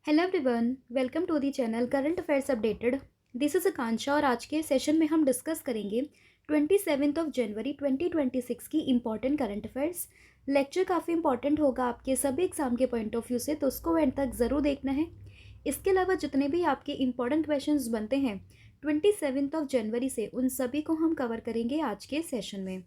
Hello everyone, welcome to the channel current affairs updated. This is Akanksha और आज के session में हम डिस्कस करेंगे 27 जनवरी 2026 की इम्पॉर्टेंट करंट अफेयर्स। लेक्चर काफ़ी इंपॉर्टेंट होगा आपके सभी एग्जाम के पॉइंट ऑफ व्यू से, तो उसको एंड तक ज़रूर देखना है। इसके अलावा जितने भी आपके इंपॉर्टेंट क्वेश्चंस बनते हैं 27 जनवरी से, उन सभी को हम कवर करेंगे आज के सेशन में।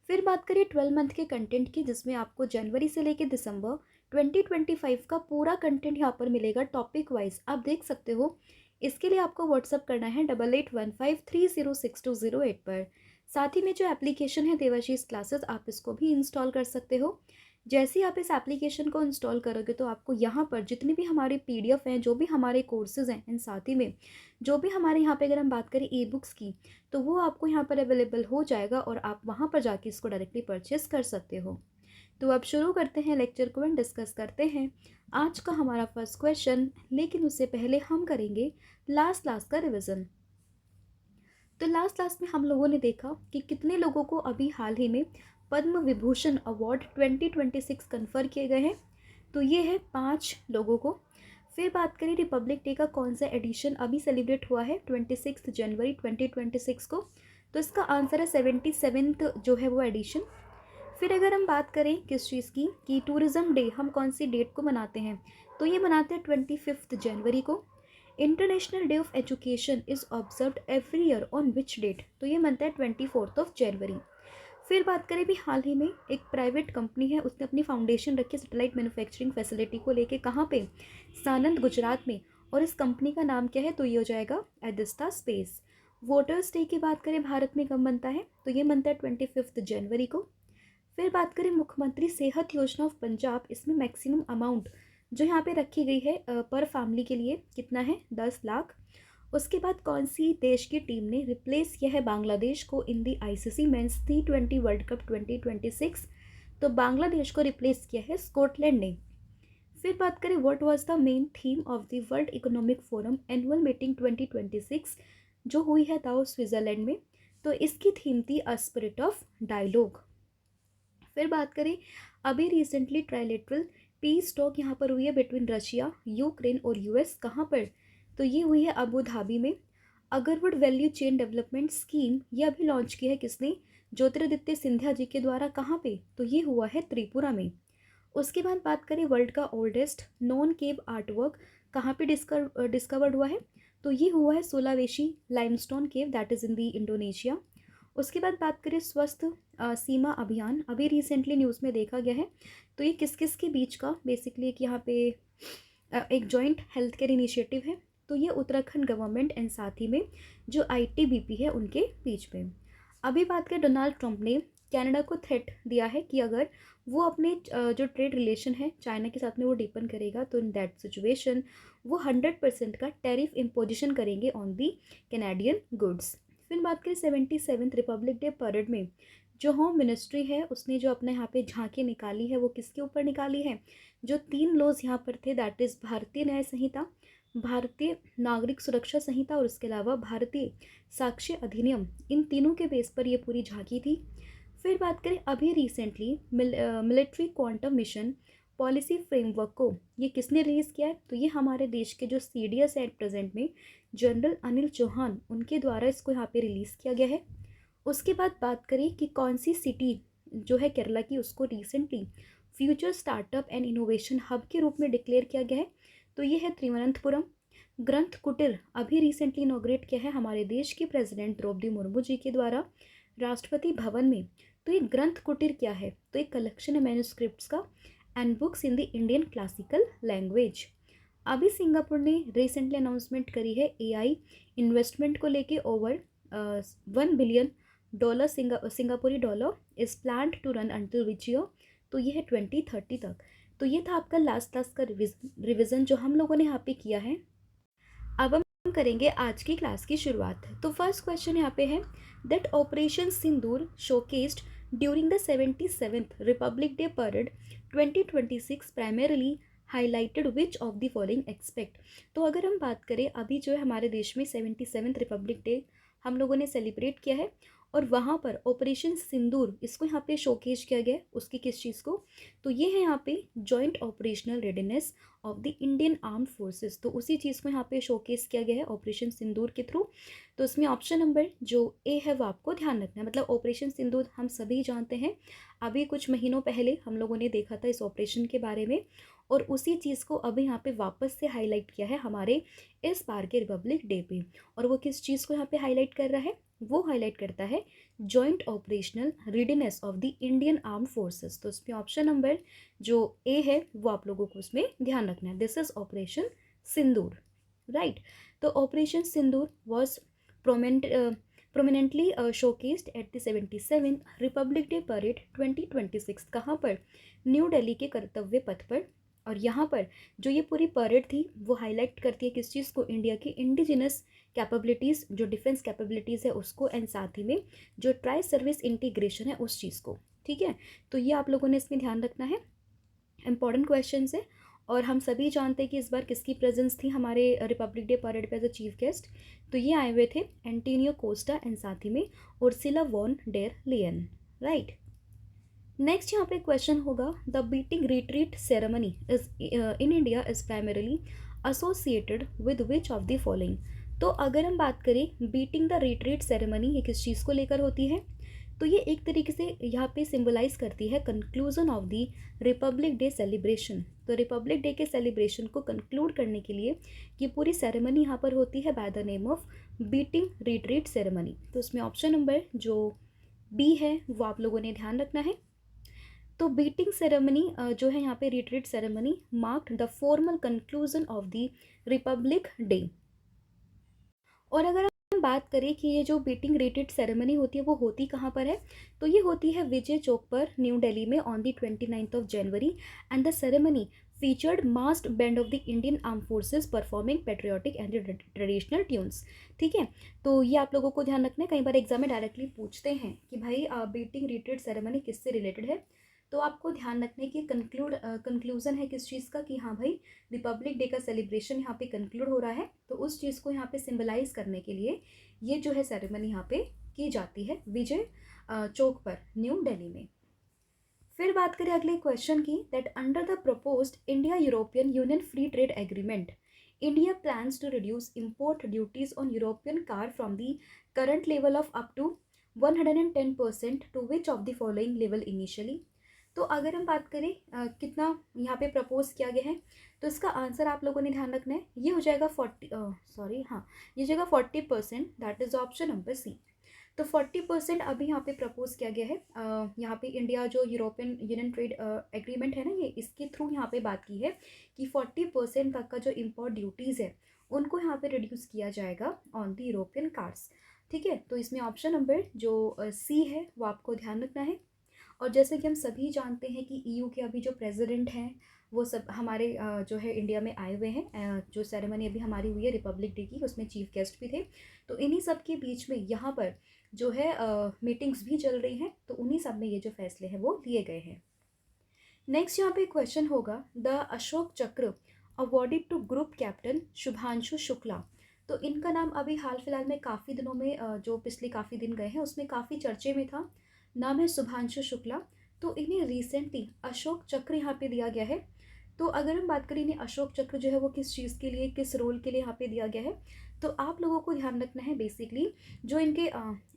फिर बात करें 12 मंथ के कंटेंट की, जिसमें आपको जनवरी से लेकर दिसंबर 2025 का पूरा कंटेंट यहाँ पर मिलेगा टॉपिक वाइज, आप देख सकते हो। इसके लिए आपको व्हाट्सअप करना है 8815306208 पर। साथ ही में जो एप्लीकेशन है देवाशीष क्लासेस, आप इसको भी इंस्टॉल कर सकते हो। जैसे ही आप इस एप्लीकेशन को इंस्टॉल करोगे तो आपको यहाँ पर जितनी भी हमारे PDF हैं, जो भी हमारे कोर्सेज़ हैं, एंड साथ ही में जो भी हमारे यहाँ पे अगर हम बात करें ई बुक्स की, तो वो आपको यहाँ पर अवेलेबल हो जाएगा और आप वहाँ पर जाके इसको डायरेक्टली परचेस कर सकते हो। तो अब शुरू करते हैं लेक्चर को एंड डिस्कस करते हैं आज का हमारा फर्स्ट क्वेश्चन। लेकिन उससे पहले हम करेंगे लास्ट क्लास का रिवीजन। तो लास्ट क्लास में हम लोगों ने देखा कि कितने लोगों को अभी हाल ही में पद्म विभूषण अवार्ड 2026 कन्फर किए गए हैं। तो ये है 5 लोगों को। फिर बात करें रिपब्लिक डे का कौन सा एडिशन अभी सेलिब्रेट हुआ है 26 जनवरी 2026 को, तो इसका आंसर है 77th जो है वो एडिशन। फिर अगर हम बात करें किस चीज़ की कि टूरिज़्म डे हम कौन सी डेट को मनाते हैं, तो ये मनाते हैं 25 जनवरी को। International day of education is observed every year on which date, तो ये मनता है 24 जनवरी। फिर बात करें भी हाल ही में एक प्राइवेट कंपनी है, उसने अपनी फाउंडेशन रखी सैटेलाइट मैन्युफैक्चरिंग फैसिलिटी को लेके, कहाँ पे, सानंद गुजरात में। और इस कंपनी का नाम क्या है, तो ये हो जाएगा एदिस्ता स्पेस। वोटर्स डे की बात करें भारत में कब बनता है, तो ये बनता है 25 जनवरी को। फिर बात करें मुख्यमंत्री सेहत योजना ऑफ पंजाब, इसमें मैक्सिमम अमाउंट जो यहाँ पे रखी गई है पर फैमिली के लिए कितना है, 10 लाख। उसके बाद कौन सी देश की टीम ने रिप्लेस किया है बांग्लादेश को in the ICC men's T20 world cup 2026, तो बांग्लादेश को रिप्लेस किया है स्कॉटलैंड ने। फिर बात करें what was the main theme of the world economic forum annual meeting 2026 जो हुई है दावोस स्विट्जरलैंड में, तो इसकी थीम थी अ स्पिरिट ऑफ डायलॉग। फिर बात करें अभी रिसेंटली ट्राइलेटरल पीस टॉक यहाँ पर हुई है बिटवीन रशिया, यूक्रेन और US, कहाँ पर, तो ये हुई है अबू धाबी में। Agarwood value chain development scheme ये अभी लॉन्च की है किसने, ज्योतिरादित्य सिंधिया जी के द्वारा, कहाँ पे, तो ये हुआ है त्रिपुरा में। उसके बाद बात करें वर्ल्ड का ओल्डेस्ट नॉन केव आर्टवर्क कहाँ पे डिस्कवर्ड हुआ है, तो ये हुआ है सुलावेशी limestone cave, that is in the Indonesia. उसके बाद बात करें स्वस्थ सीमा अभियान, अभी रिसेंटली न्यूज़ में देखा गया है, तो ये किस किस के बीच का बेसिकली एक यहाँ पे एक जॉइंट हेल्थ केयर इनिशिएटिव है, तो ये उत्तराखंड गवर्नमेंट एंड साथ ही में जो ITBP है उनके बीच में। अभी बात करें डोनाल्ड ट्रंप ने कनाडा को थ्रेट दिया है कि अगर वो अपने जो ट्रेड रिलेशन है चाइना के साथ में वो डीपन करेगा, तो इन दैट सिचुएशन वो 100% का टैरिफ इम्पोजिशन करेंगे ऑन दी कैनेडियन गुड्स। फिर बात करें 77th रिपब्लिक डे परेड में जो होम मिनिस्ट्री है उसने जो अपने यहाँ पे झांकी निकाली है, वो किसके ऊपर निकाली है, जो 3 लॉज यहाँ पर थे, दैट इज़ भारतीय न्याय संहिता, भारतीय नागरिक सुरक्षा संहिता और उसके अलावा भारतीय साक्ष्य अधिनियम, इन तीनों के बेस पर ये पूरी झांकी थी। फिर बात करें अभी recently military quantum mission policy framework को ये किसने रिलीज़ किया है, तो ये हमारे देश के जो CDS है एट प्रेजेंट में जनरल अनिल चौहान, उनके द्वारा इसको यहाँ पे रिलीज़ किया गया है। उसके बाद बात करें कि कौन सी सिटी जो है केरला की, उसको recently future startup and innovation hub के रूप में डिक्लेयर किया गया है, तो ये है त्रिवनंतपुरम। ग्रंथ कुटीर अभी रिसेंटली इनोग्रेट किया है हमारे देश की प्रेसिडेंट द्रौपदी मुर्मू जी के द्वारा राष्ट्रपति भवन में। तो ये ग्रंथ कुटीर क्या है, तो एक कलेक्शन है मैन्युस्क्रिप्ट्स का and books in the Indian classical language. अभी सिंगापुर ने रिसेंटली अनाउंसमेंट करी है AI इन्वेस्टमेंट को लेके, ओवर $1 बिलियन सिंगापुरी dollar is plan to run until which year, तो ये है 2030 तक। तो ये था आपका लास्ट क्लास का रिविज़न जो हम लोगों ने यहाँ पे किया है। अब हम करेंगे आज की क्लास की शुरुआत। तो फर्स्ट क्वेश्चन यहाँ पे है that operation Sindoor showcased during the 77th Republic Day parade 2026 primarily highlighted which of the following expect. तो अगर हम बात करें अभी जो है हमारे देश में 77th रिपब्लिक डे हम लोगों ने सेलिब्रेट किया है, और वहाँ पर ऑपरेशन सिंदूर इसको यहाँ पे शोकेज किया गया है, उसकी किस चीज़ को, तो ये है यहाँ पे joint operational readiness of the Indian armed forces, तो उसी चीज़ को यहाँ पे शोकेस किया गया है ऑपरेशन सिंदूर के थ्रू। तो इसमें ऑप्शन नंबर जो ए है वो आपको ध्यान रखना है। मतलब ऑपरेशन सिंदूर हम सभी जानते हैं, अभी कुछ महीनों पहले हम लोगों ने देखा था इस ऑपरेशन के बारे में, और उसी चीज़ को अभी यहाँ पे वापस से हाईलाइट किया है हमारे इस बार के रिपब्लिक डे पे। और वो किस चीज़ को यहाँ पे हाईलाइट कर रहा है, वो हाईलाइट करता है joint operational readiness of the Indian arm forces. तो इसमें ऑप्शन नंबर जो ए है वो आप लोगों को उसमें ध्यान रखना है, this is operation Sindoor, right. तो operation Sindoor was prominently showcased at the 77 Republic Day parade 2026, कहाँ पर, न्यू दिल्ली के कर्तव्य पथ पर। और यहाँ पर जो ये पूरी परेड थी वो हाईलाइट करती है किस चीज़ को, इंडिया की इंडिजिनस कैपेबिलिटीज़, जो डिफेंस कैपेबिलिटीज़ है उसको, एंड साथ ही में जो ट्राई सर्विस इंटीग्रेशन है उस चीज़ को, ठीक है। तो ये आप लोगों ने इसमें ध्यान रखना है, इंपॉर्टेंट क्वेश्चन है। और हम सभी जानते हैं कि इस बार किसकी प्रेजेंस थी हमारे रिपब्लिक डे परेड पे एज अ चीफ गेस्ट, तो ये आए हुए थे एंटोनियो कोस्टा एंड साथ ही में Ursula von der Leyen, right. Next यहाँ पे क्वेश्चन होगा, the Beating Retreat ceremony is in India is primarily associated with which of the following. तो अगर हम बात करें बीटिंग द रिट्रीट सेरेमनी, ये किस चीज़ को लेकर होती है, तो ये एक तरीके से यहाँ पे सिंबलाइज करती है conclusion of the Republic Day celebration. तो रिपब्लिक डे के सेलिब्रेशन को कंक्लूड करने के लिए ये पूरी सेरेमनी यहाँ पर होती है by the name of beating Retreat ceremony. तो उसमें ऑप्शन नंबर जो बी है वो आप लोगों ने ध्यान रखना है। तो बीटिंग सेरेमनी जो है यहाँ पे retreat ceremony marked the formal conclusion of the Republic day. और अगर हम बात करें कि ये जो बीटिंग रिट्रीट सेरेमनी होती है वो होती कहाँ पर है, तो ये होती है विजय चौक पर न्यू दिल्ली में on the 29th of January, and the ceremony featured massed band of the Indian arm forces performing patriotic and traditional tunes, ठीक है। तो ये आप लोगों को ध्यान रखना है, कई बार एग्जाम में डायरेक्टली पूछते हैं कि भाई बीटिंग रिट्रीट सेरेमनी किससे रिलेटेड है, तो आपको ध्यान रखना है कि कंक्लूजन है किस चीज़ का, कि हाँ भाई रिपब्लिक डे का सेलिब्रेशन यहाँ पे कंक्लूड हो रहा है, तो उस चीज़ को यहाँ पे सिंबलाइज करने के लिए ये जो है सेरेमनी यहाँ पे की जाती है विजय चौक पर न्यू दिल्ली में। फिर बात करें अगले क्वेश्चन की, that under the proposed India European Union free trade agreement India plans to reduce import duties on European car from the current level of up to 110% to which of the following level initially. तो अगर हम बात करें कितना यहाँ पे propose किया गया है, तो इसका आंसर आप लोगों ने ध्यान रखना है, ये हो जाएगा 40%, that is option number C. तो 40% अभी यहाँ पे प्रपोज किया गया है, यहाँ पे इंडिया जो यूरोपियन यूनियन ट्रेड एग्रीमेंट है ना, ये इसके थ्रू यहाँ पे बात की है कि 40% तक का जो इम्पोर्ट ड्यूटीज़ है उनको यहाँ पे रिड्यूस किया जाएगा ऑन द यूरोपियन कार्स, ठीक है। तो इसमें ऑप्शन नंबर जो सी है वो आपको ध्यान रखना है। और जैसे कि हम सभी जानते हैं कि ईयू के अभी जो प्रेसिडेंट हैं वो सब हमारे जो है इंडिया में आए हुए हैं, जो सेरेमनी अभी हमारी हुई है रिपब्लिक डे की उसमें चीफ गेस्ट भी थे, तो इन्हीं सब के बीच में यहाँ पर जो है मीटिंग्स भी चल रही हैं, तो उन्हीं सब में ये जो फैसले हैं वो लिए गए हैं। नेक्स्ट यहाँ पे क्वेश्चन होगा, the Ashoka Chakra awarded to group captain Shubhanshu Shukla. तो इनका नाम अभी हाल फिलहाल में काफ़ी दिनों में जो पिछले काफ़ी दिन गए हैं उसमें काफ़ी चर्चे में था, नाम है शुभांशु शुक्ला। तो इन्हें रिसेंटली अशोक चक्र यहाँ पे दिया गया है। तो अगर हम बात करें इन्हें अशोक चक्र जो है वो किस चीज़ के लिए, किस रोल के लिए यहाँ पे दिया गया है, तो आप लोगों को ध्यान रखना है बेसिकली जो इनके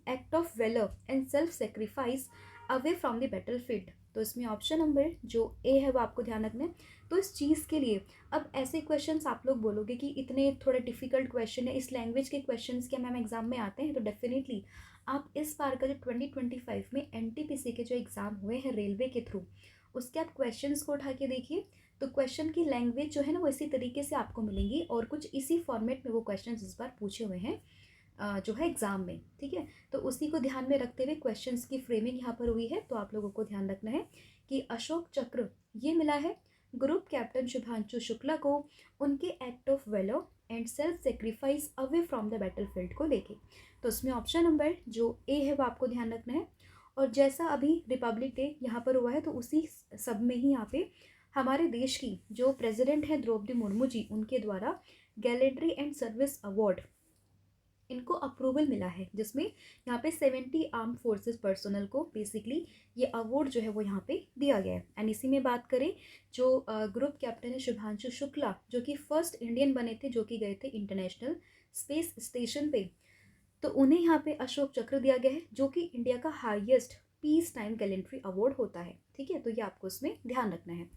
act of velar and self sacrifice away from the battle field. तो इसमें ऑप्शन नंबर जो ए है वो आपको ध्यान रखना है। तो इस चीज़ के लिए अब ऐसे क्वेश्चंस आप लोग बोलोगे कि इतने थोड़े डिफिकल्ट क्वेश्चन है, इस लैंग्वेज के क्वेश्चंस क्या मैम एग्जाम में आते हैं, तो डेफिनेटली आप इस बार का जो 2025 में एनटीपीसी के जो एग्ज़ाम हुए हैं रेलवे के थ्रू, उसके आप क्वेश्चंस को उठा के देखिए, तो क्वेश्चन की लैंग्वेज जो है ना वो इसी तरीके से आपको मिलेंगी, और कुछ इसी फॉर्मेट में वो क्वेश्चंस इस बार पूछे हुए हैं जो है एग्ज़ाम में, ठीक है। तो उसी को ध्यान में रखते हुए क्वेश्चंस की फ्रेमिंग यहाँ पर हुई है, तो आप लोगों को ध्यान रखना है कि अशोक चक्र ये मिला है ग्रुप कैप्टन शुभांशु शुक्ला को उनके act of velar and self sacrifice away from the battle field को लेके। तो उसमें ऑप्शन नंबर जो ए है वो आपको ध्यान रखना है। और जैसा अभी रिपब्लिक डे यहाँ पर हुआ है, तो उसी सब में ही यहाँ पे हमारे देश की जो प्रेसिडेंट हैं द्रौपदी मुर्मू जी, उनके द्वारा गैलेंट्री एंड सर्विस अवार्ड इनको अप्रूवल मिला है, जिसमें यहाँ पे 70 आर्म फोर्सेस पर्सनल को बेसिकली ये अवार्ड जो है वो यहाँ पे दिया गया है। एंड इसी में बात करें जो ग्रुप कैप्टन है शुभांशु शुक्ला, जो कि फर्स्ट इंडियन बने थे जो कि गए थे इंटरनेशनल स्पेस स्टेशन पे, तो उन्हें यहाँ पे अशोक चक्र दिया गया है, जो कि इंडिया का highest peace time gallantry award होता है। ठीक है, तो ये आपको इसमें ध्यान रखना है।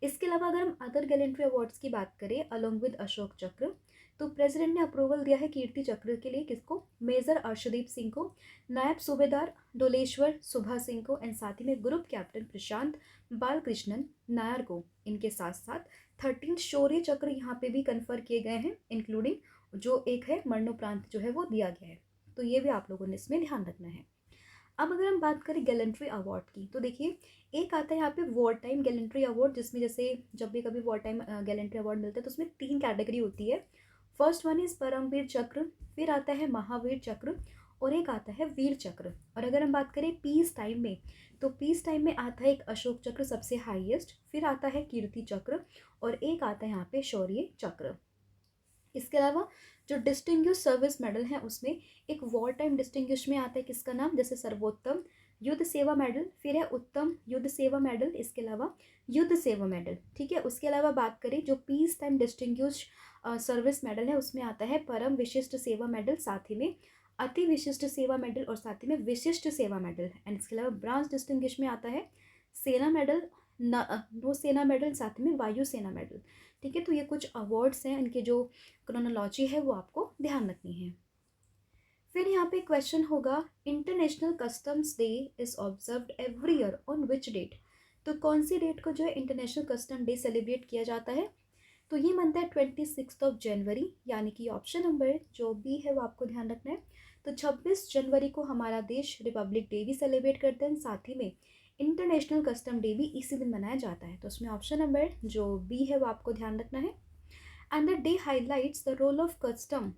इसके अलावा अगर हम अदर गैलेंट्री अवार्ड्स की बात करें अलोंग विद अशोक चक्र, तो प्रेसिडेंट ने अप्रूवल दिया है कीर्ति चक्र के लिए किसको, मेजर अर्शदीप सिंह को, नायब सूबेदार डोलेश्वर सुभा सिंह को, एंड साथ ही में ग्रुप कैप्टन प्रशांत बालकृष्णन नायर को। इनके साथ साथ 13 शौर्य चक्र यहाँ पे भी कन्फर किए गए हैं, इंक्लूडिंग जो एक है मरणोपरांत जो है वो दिया गया है। तो ये भी आप लोगों ने इसमें ध्यान रखना है। अब अगर हम बात करें गैलेंट्री अवार्ड की, तो देखिए एक आता है यहाँ पे वॉर टाइम गैलेंट्री अवार्ड, जिसमें जैसे जब भी कभी वॉर टाइम गैलेंट्री अवार्ड मिलता है तो उसमें 3 कैटेगरी होती है। फर्स्ट वन इज परमवीर चक्र, फिर आता है महावीर चक्र, और एक आता है वीर चक्र। और अगर हम बात करें पीस टाइम में, तो पीस टाइम में आता है एक अशोक चक्र सबसे हाईएस्ट, फिर आता है कीर्ति चक्र, और एक आता है यहाँ पे शौर्य चक्र। इसके अलावा जो डिस्टिंग्विश सर्विस मेडल है उसमें एक वॉर टाइम डिस्टिंग्विश में आता है किसका नाम, जैसे सर्वोत्तम युद्ध सेवा मेडल, फिर है उत्तम युद्ध सेवा मेडल, इसके अलावा युद्ध सेवा मेडल। ठीक है, उसके अलावा बात करें जो peace time distinguish service medal है उसमें आता है परम विशिष्ट सेवा मेडल, साथ ही में अति विशिष्ट सेवा मेडल, और साथ ही में विशिष्ट सेवा मेडल। एंड इसके अलावा ब्रांच डिस्टिंग्विश में आता है सेना मेडल, नौ सेना मेडल, साथ में वायु सेना मेडल। ठीक है, तो ये कुछ अवार्ड्स हैं, इनके जो क्रोनोलॉजी है वो आपको ध्यान रखनी है। फिर यहाँ पे क्वेश्चन होगा international customs day is observed every year on which date. तो कौन सी डेट को जो है इंटरनेशनल कस्टम डे सेलिब्रेट किया जाता है, तो ये बनता है 26 जनवरी, यानी कि ऑप्शन नंबर जो बी है वो आपको ध्यान रखना है। तो 26 जनवरी को हमारा देश रिपब्लिक डे भी सेलिब्रेट करते हैं, साथ ही में इंटरनेशनल कस्टम डे भी इसी दिन मनाया जाता है। तो उसमें ऑप्शन नंबर जो बी है वो आपको ध्यान रखना है। And the day highlights the role of custom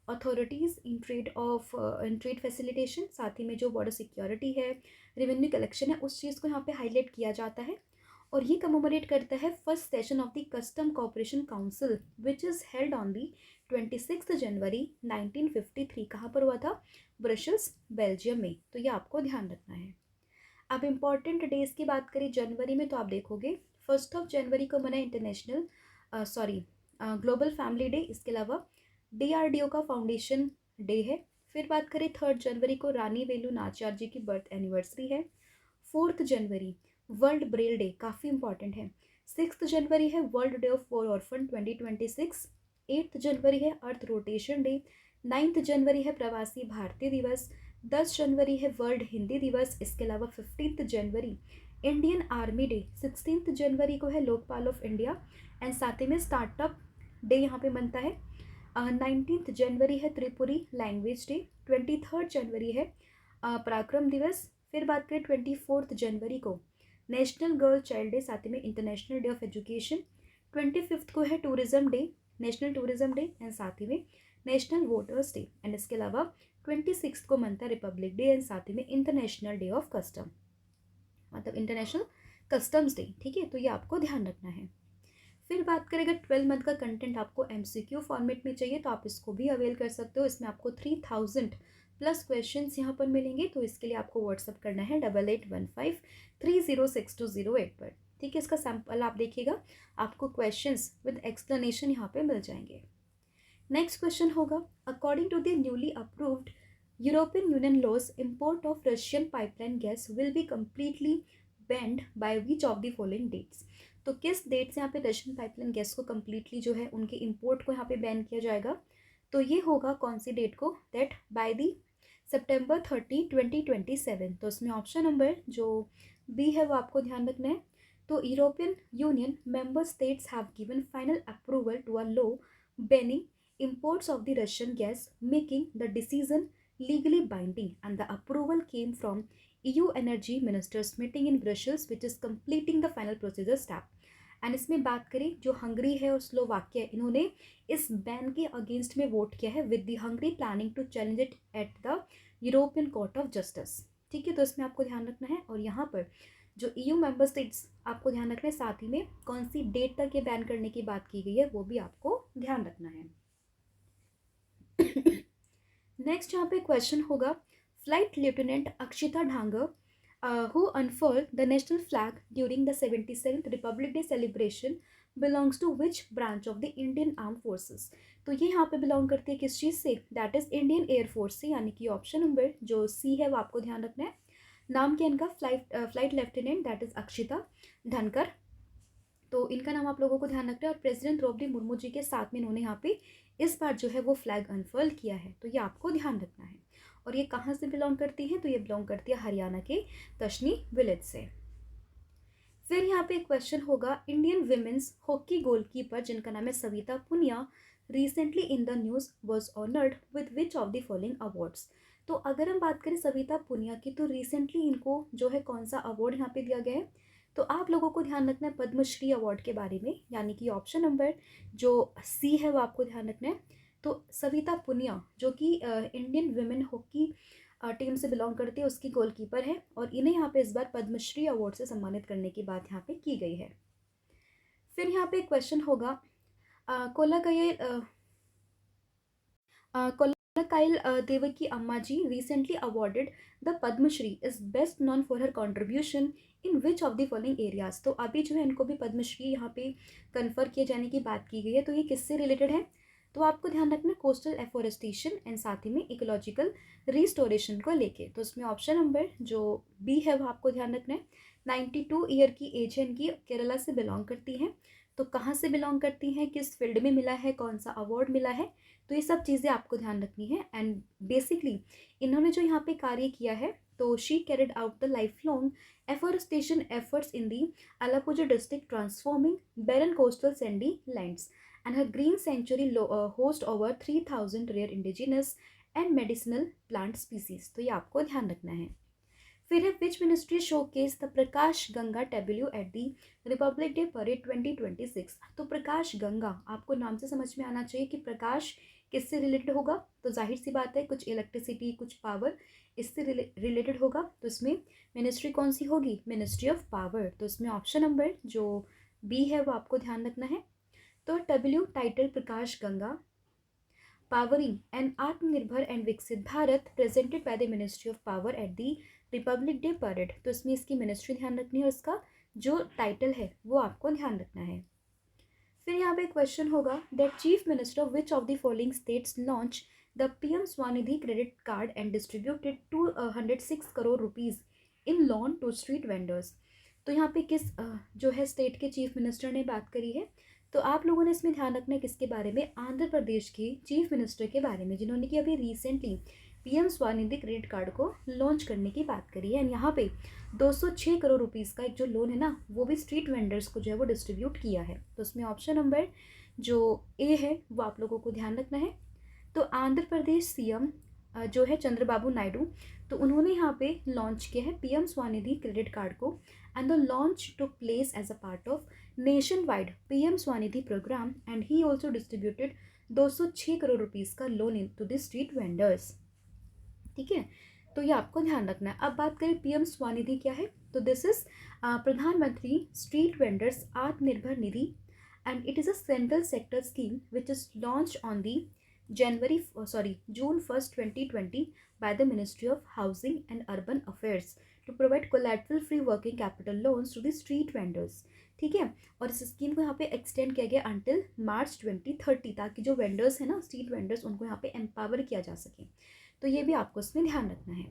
authorities in trade facilitation, साथ ही में जो बॉर्डर सिक्योरिटी है, रेवेन्यू कलेक्शन है, उस चीज़ को यहाँ पे हाईलाइट किया जाता है। और ये कमोमोरेट करता है first session of the custom cooperation council which is held on the 26 January 1953। कहाँ पर हुआ था, ब्रसेल्स बेल्जियम में। तो ये आपको ध्यान रखना है। अब इम्पॉर्टेंट डेज की बात करें जनवरी में, तो आप देखोगे 1 जनवरी को मना इंटरनेशनल ग्लोबल फैमिली डे, इसके अलावा DRDO का फाउंडेशन डे है। फिर बात करें 3 जनवरी को रानी वेलु नाचियार जी की बर्थ एनिवर्सरी है। 4 जनवरी वर्ल्ड ब्रेल डे, काफ़ी इंपॉर्टेंट है। 6 जनवरी है world day of pore orphan 2026। 8 जनवरी है अर्थ रोटेशन डे। 9 जनवरी है प्रवासी भारतीय दिवस। 10 जनवरी है वर्ल्ड हिंदी दिवस। इसके अलावा 15 जनवरी इंडियन आर्मी डे। 16 जनवरी को है लोकपाल ऑफ इंडिया, एंड साथ ही में स्टार्टअप डे यहाँ पे बनता है। 19 जनवरी है त्रिपुरी लैंग्वेज डे। 23 जनवरी है पराक्रम दिवस। फिर बात करें 24 जनवरी को नेशनल गर्ल चाइल्ड डे, साथ ही में इंटरनेशनल डे ऑफ एजुकेशन। 25 को है tourism day, national tourism day, and साथ ही में नेशनल वोटर्स डे। एंड इसके अलावा 26 को मनता है रिपब्लिक डे, एंड साथ ही में इंटरनेशनल डे ऑफ कस्टम, मतलब इंटरनेशनल कस्टम्स डे। ठीक है, तो ये आपको ध्यान रखना है। फिर बात करें अगर 12 मंथ का कंटेंट आपको MCQ फॉर्मेट में चाहिए तो आप इसको भी अवेल कर सकते हो। इसमें आपको 3000 प्लस क्वेश्चंस यहाँ पर मिलेंगे, तो इसके लिए आपको व्हाट्सअप करना है 8815306208 पर। ठीक है, इसका सैम्पल आप देखिएगा, आपको क्वेश्चंस विद एक्सप्लेनेशन यहाँ पे मिल जाएंगे। नेक्स्ट क्वेश्चन होगा according to the newly approved European Union laws import of Russian pipeline gas will be completely banned by which of the following dates. तो किस डेट से यहाँ पे रशियन पाइपलाइन गैस को कम्प्लीटली जो है उनके इंपोर्ट को यहाँ पे बैन किया जाएगा, तो ये होगा कौन सी डेट को, दैट बाय दी September 30, 2027। तो इसमें ऑप्शन नंबर जो बी है वो आपको ध्यान रखना है। तो European Union member states have given final approval to a law banning imports of the Russian gas, making the decision legally binding, and the approval came from EU Energy Ministers meeting in Brussels, which is completing the final procedure step. And इसमें बात करें जो Hungary है और Slovakia, इन्होंने इस ban के against में वोट किया है with the Hungary planning to challenge it at the European court of justice. ठीक है, तो इसमें आपको ध्यान रखना है। और यहाँ पर जो EU मेंबर स्टेट्स आपको ध्यान रखना है, साथ ही में कौन सी डेट तक ये बैन करने की बात की गई है वो भी आपको ध्यान रखना है। नेक्स्ट यहाँ पे क्वेश्चन होगा, flight lieutenant Akshita Dhangar who unfurled the national flag during the 77th Republic Day celebration belongs to which branch of the Indian arm forces. तो ये यहाँ पे बिलोंग करती है किस चीज़ से, दैट इज इंडियन एयरफोर्स से, यानी कि ऑप्शन नंबर जो सी है वो आपको ध्यान रखना है। नाम क्या इनका, flight lieutenant that is Akshita धनकर। तो इनका नाम आप लोगों को ध्यान रखना है, और प्रेसिडेंट द्रौपदी मुर्मू जी के साथ में इन्होंने यहाँ पे इस बार जो है वो फ्लैग अनफर्ल किया है, तो ये आपको ध्यान रखना है। और ये कहाँ से बिलोंग करती है, तो ये बिलोंग करती है हरियाणा के तशनी विलेज से। फिर यहाँ पे एक क्वेश्चन होगा, इंडियन विमेंस हॉकी गोलकीपर जिनका नाम है Savita Punia recently in the news was honoured with which of the following awards. तो अगर हम बात करें सविता पुनिया की, तो रिसेंटली इनको जो है कौन सा अवार्ड यहाँ पे दिया गया है, तो आप लोगों को ध्यान रखना है पद्मश्री अवार्ड के बारे में, यानी कि ऑप्शन नंबर जो सी है वो आपको ध्यान रखना है। तो सविता पुनिया जो कि इंडियन विमेन हॉकी टीम से बिलोंग करती है, उसकी गोलकीपर है, और इन्हें यहाँ पे इस बार पद्मश्री अवार्ड से सम्मानित करने की बात यहाँ पे की गई है। फिर यहाँ पे क्वेश्चन होगा, कोलाकायल Kollakayil Devaki Amma ji recently awarded the Padmashri is best known for her contribution in which of the following areas. तो अभी जो है इनको भी पद्मश्री यहाँ पे कन्फर किए जाने की बात की गई है, तो ये किससे रिलेटेड है, तो आपको ध्यान रखना कोस्टल एफोरेस्टेशन एंड साथ ही में इकोलॉजिकल रिस्टोरेशन को लेके। तो इसमें ऑप्शन नंबर जो बी है वो आपको ध्यान रखना है। 92 ईयर की एज है इनकी, केरला से बिलोंग करती हैं। तो कहाँ से बिलोंग करती हैं, किस फील्ड में मिला है, कौन सा अवार्ड मिला है, तो ये सब चीज़ें आपको ध्यान रखनी है। एंड बेसिकली इन्होंने जो यहाँ पे कार्य किया है, तो she carried out the life long afforestation efforts in the Alappuzha district transforming barren coastal sandy lands and her green sanctuary host over 3000 rare indigenous and medicinal plant species। तो ये आपको ध्यान रखना है। फिर है which ministry showcase the Prakash Ganga tableau at the Republic Day parade 2026। तो प्रकाश गंगा आपको नाम से समझ में आना चाहिए कि प्रकाश किससे रिलेटेड होगा, तो जाहिर सी बात है कुछ इलेक्ट्रिसिटी कुछ पावर इससे रिलेटेड होगा। तो इसमें मिनिस्ट्री कौन सी होगी, मिनिस्ट्री ऑफ पावर। तो इसमें ऑप्शन नंबर जो बी है वो आपको ध्यान रखना है। तो W title Prakash Ganga powering and आत्मनिर्भर एंड विकसित Bharat presented by the ministry of power at the Republic Day parade. तो इसमें इसकी मिनिस्ट्री ध्यान रखनी है और इसका जो टाइटल है वो आपको ध्यान रखना है। फिर यहाँ पे क्वेश्चन होगा, that chief minister of which of the following states launch the PM Svanidhi credit card and distributed 206 crore rupees in loan to street vendors. तो यहाँ पे किस जो है स्टेट के चीफ मिनिस्टर ने बात करी है, तो आप लोगों ने इसमें ध्यान रखना है किसके बारे में, आंध्र प्रदेश के चीफ मिनिस्टर के बारे में, जिन्होंने कि अभी recently PM Svanidhi credit card को लॉन्च करने की बात करी है। एंड यहाँ पे 206 करोड़ रुपीज़ का एक जो लोन है ना, वो भी स्ट्रीट वेंडर्स को जो है वो डिस्ट्रीब्यूट किया है। तो उसमें ऑप्शन नंबर जो ए है वो आप लोगों को ध्यान रखना है। तो आंध्र प्रदेश सीएम जो है चंद्रबाबू नायडू, तो उन्होंने यहाँ पे लॉन्च किया है पीएम स्वनिधि क्रेडिट कार्ड को, and the launch took place as a part of nation wide PM Svanidhi programme, and he also distributed 206 crore rupees का loan into the street vendors. ठीक है, तो ये आपको ध्यान रखना है। अब बात करें पीएम स्वनिधि क्या है, तो this is Pradhanmantri street vendors Atmanirbhar Nidhi, and it is a central sector scheme which is launch on the June 1st 2020 by the Ministry of Housing and Urban Affairs to provide collateral free working capital loans to the street vendors। ठीक है, और इस scheme को यहाँ पे extend किया गया until March 2030, ताकि जो वेंडर्स है ना स्ट्रीट वेंडर्स उनको यहाँ पे एम्पावर किया जा सके। तो ये भी आपको इसमें ध्यान रखना है।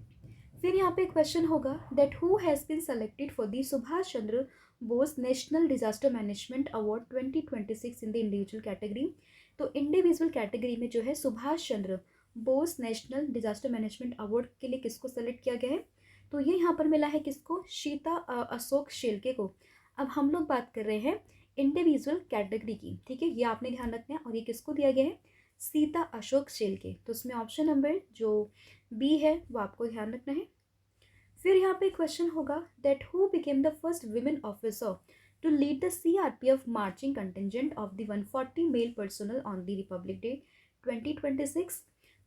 फिर यहाँ पे क्वेश्चन होगा, that who has been selected for the Subhash Chandra Bose national disaster management award 2026 in the individual category. तो इंडिविजुअल कैटेगरी में जो है Subhash Chandra Bose national disaster management award के लिए किसको सेलेक्ट किया गया है, तो ये यहाँ पर मिला है किसको, शीता अशोक शेल्के को। अब हम लोग बात कर रहे हैं इंडिविजुअल कैटेगरी की, ठीक है, ये आपने ध्यान रखना है, और ये किसको दिया गया है, सीता अशोक शेल्के। तो उसमें ऑप्शन नंबर जो बी है वो आपको ध्यान रखना है। फिर यहाँ पे क्वेश्चन होगा, that who became the first women officer to lead the CRPF marching contingent of the 140 male personnel on the Republic Day 2026।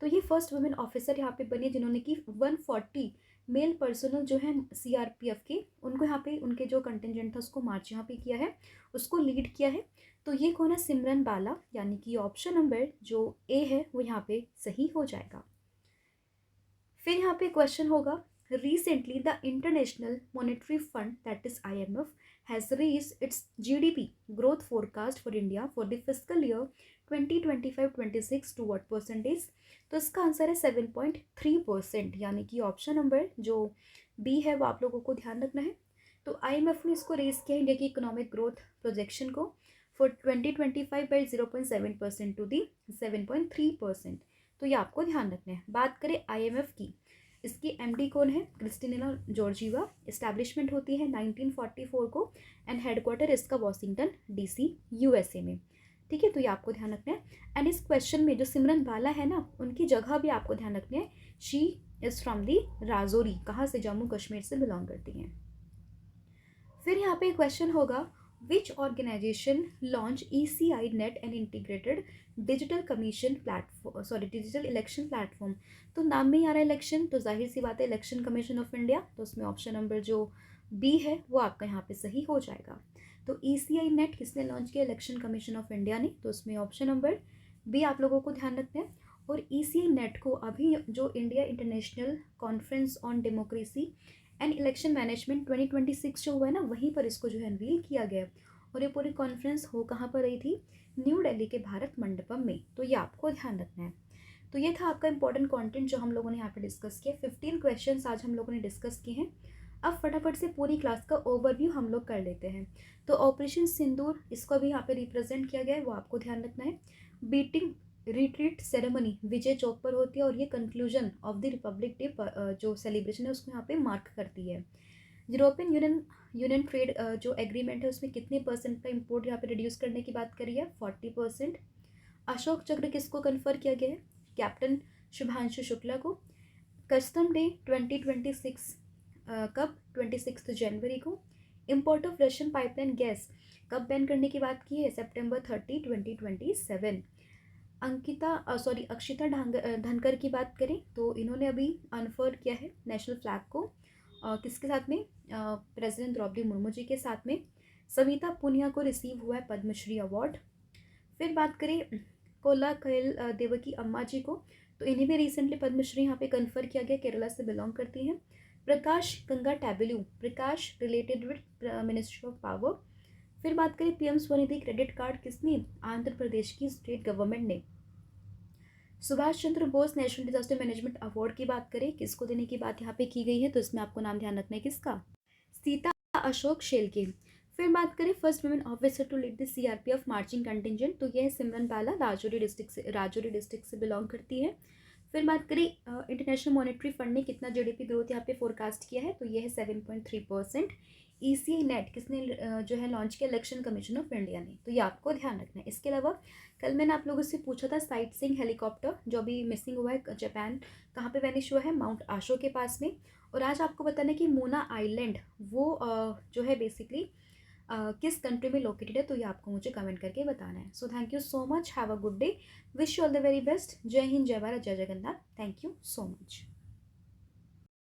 तो ये फर्स्ट वुमेन ऑफिसर यहाँ पे बनी जिन्होंने कि 140 मेल पर्सनल जो है CRPF के, उनको यहाँ पे उनके जो कंटिजेंट था उसको मार्च यहाँ पे किया है, उसको लीड किया है। तो ये कौन है, सिमरन बाला, यानी कि ऑप्शन नंबर जो ए है वो यहाँ पे सही हो जाएगा। फिर यहाँ पे क्वेश्चन होगा, recently the international monetary fund that is IMF has reached its GDP growth forecast for India for the fiscal year 2025-26 to what percentage? तो इसका आंसर है 7.3%, यानी कि ऑप्शन नंबर जो बी है वो आप लोगों को ध्यान रखना है। तो IMF ने इसको रेज किया इंडिया की इकोनॉमिक ग्रोथ प्रोजेक्शन को फॉर 2025 बाई 0.7% टू दी 7.3%। तो ये आपको ध्यान रखना है। बात करें IMF की, इसकी MD कौन है? Christina Georgieva. इस्टेब्लिशमेंट होती है 1944 को एंड हेडक्वार्टर इसका वॉशिंगटन DC USA में। ठीक है, तो ये आपको ध्यान रखना है। एंड इस क्वेश्चन में जो सिमरन बाला है ना, उनकी जगह भी आपको ध्यान रखनी है। She is from the Rajouri, कहाँ से? जम्मू कश्मीर से बिलोंग करती हैं। फिर यहाँ पे क्वेश्चन होगा, which organisation launch ECI net and integrated digital commission platform digital election platform? तो नाम में ही आ रहा है इलेक्शन, तो जाहिर सी बात है इलेक्शन कमीशन ऑफ इंडिया। तो उसमें ऑप्शन नंबर जो बी है वो आपका यहाँ पे सही हो जाएगा। तो ECI नेट किसने लॉन्च किया? इलेक्शन कमीशन ऑफ इंडिया ने। तो उसमें ऑप्शन नंबर बी आप लोगों को ध्यान रखना है। और ECI नेट को अभी जो India international conference on democracy and election management 2026 जो हुआ है ना, वहीं पर इसको जो है अनवील किया गया। और ये पूरी कॉन्फ्रेंस हो कहाँ पर रही थी? न्यू दिल्ली के भारत मंडपम में। तो ये आपको ध्यान रखना है। तो ये था आपका इंपॉर्टेंट कंटेंट जो हम लोगों ने यहाँ पे डिस्कस किया। 15 क्वेश्चंस आज हम लोगों ने डिस्कस किए हैं। अब फटाफट से पूरी क्लास का ओवरव्यू हम लोग कर लेते हैं। तो ऑपरेशन सिंदूर, इसको भी यहाँ पे रिप्रेजेंट किया गया है, वो आपको ध्यान रखना है। Beating Retreat ceremony Vijay Chowk पर होती है और ये conclusion of the Republic day जो सेलिब्रेशन है उसको यहाँ पे मार्क करती है। यूरोपियन यूनियन ट्रेड जो एग्रीमेंट है उसमें कितने परसेंट का इंपोर्ट यहाँ पे रिड्यूस करने की बात करी है? 40%। अशोक चक्र किसको कन्फर किया गया है? कैप्टन शुभांशु शुक्ला को। कस्टम डे 2026 कब? 26 जनवरी को। Import of Russian pipeline gas कब बैन करने की बात की है? सितंबर 30, 2027। अक्षिता धनकर की बात करें तो इन्होंने अभी अनफर्ड किया है नेशनल फ्लैग को। किसके साथ में? प्रेसिडेंट द्रौपदी मुर्मू जी के साथ में। सविता पुनिया को रिसीव हुआ है पद्मश्री अवार्ड। फिर बात करें कोला कैल देवकी अम्मा जी को, तो इन्हें भी रिसेंटली पद्मश्री यहाँ पे कन्फर किया गया, केरला से बिलोंग करती हैं। Prakash Ganga tableau, Prakash related with ministry of power. फिर बात करें PM स्वनिधि क्रेडिट कार्ड किसने? आंध्र प्रदेश की स्टेट गवर्नमेंट ने। Subhash Chandra Bose national disaster management award की बात करें, किसको देने की बात यहाँ पे की गई है? तो इसमें आपको नाम ध्यान रखना है किसका? सीता अशोक शेल्के। फिर बात करें first women officer to lead the CRPF marching contingent, तो यह है सिमरन बाला, राजौरी डिस्ट्रिक्ट से बिलोंग करती है। फिर बात करें इंटरनेशनल मॉनेटरी फंड ने कितना GDP ग्रोथ यहाँ पे फोरकास्ट किया है? तो यह है 7.3%। ECI नेट किसने जो है लॉन्च किया? इलेक्शन कमीशन ऑफ इंडिया ने। तो ये आपको ध्यान रखना है। इसके अलावा कल मैंने आप लोगों से पूछा था साइट सीइंग हेलीकॉप्टर जो अभी मिसिंग हुआ है जापान, कहाँ पे वैनिश हुआ है? माउंट आशो के पास में। और आज आपको बताना है कि मोना आइलैंड वो जो है बेसिकली किस कंट्री में लोकेटेड है? तो ये आपको मुझे कमेंट करके बताना है। So thank you so much, have a good day, wish you all the very best. जय हिंद, जय भारत, जय Jagannath. Thank you so much.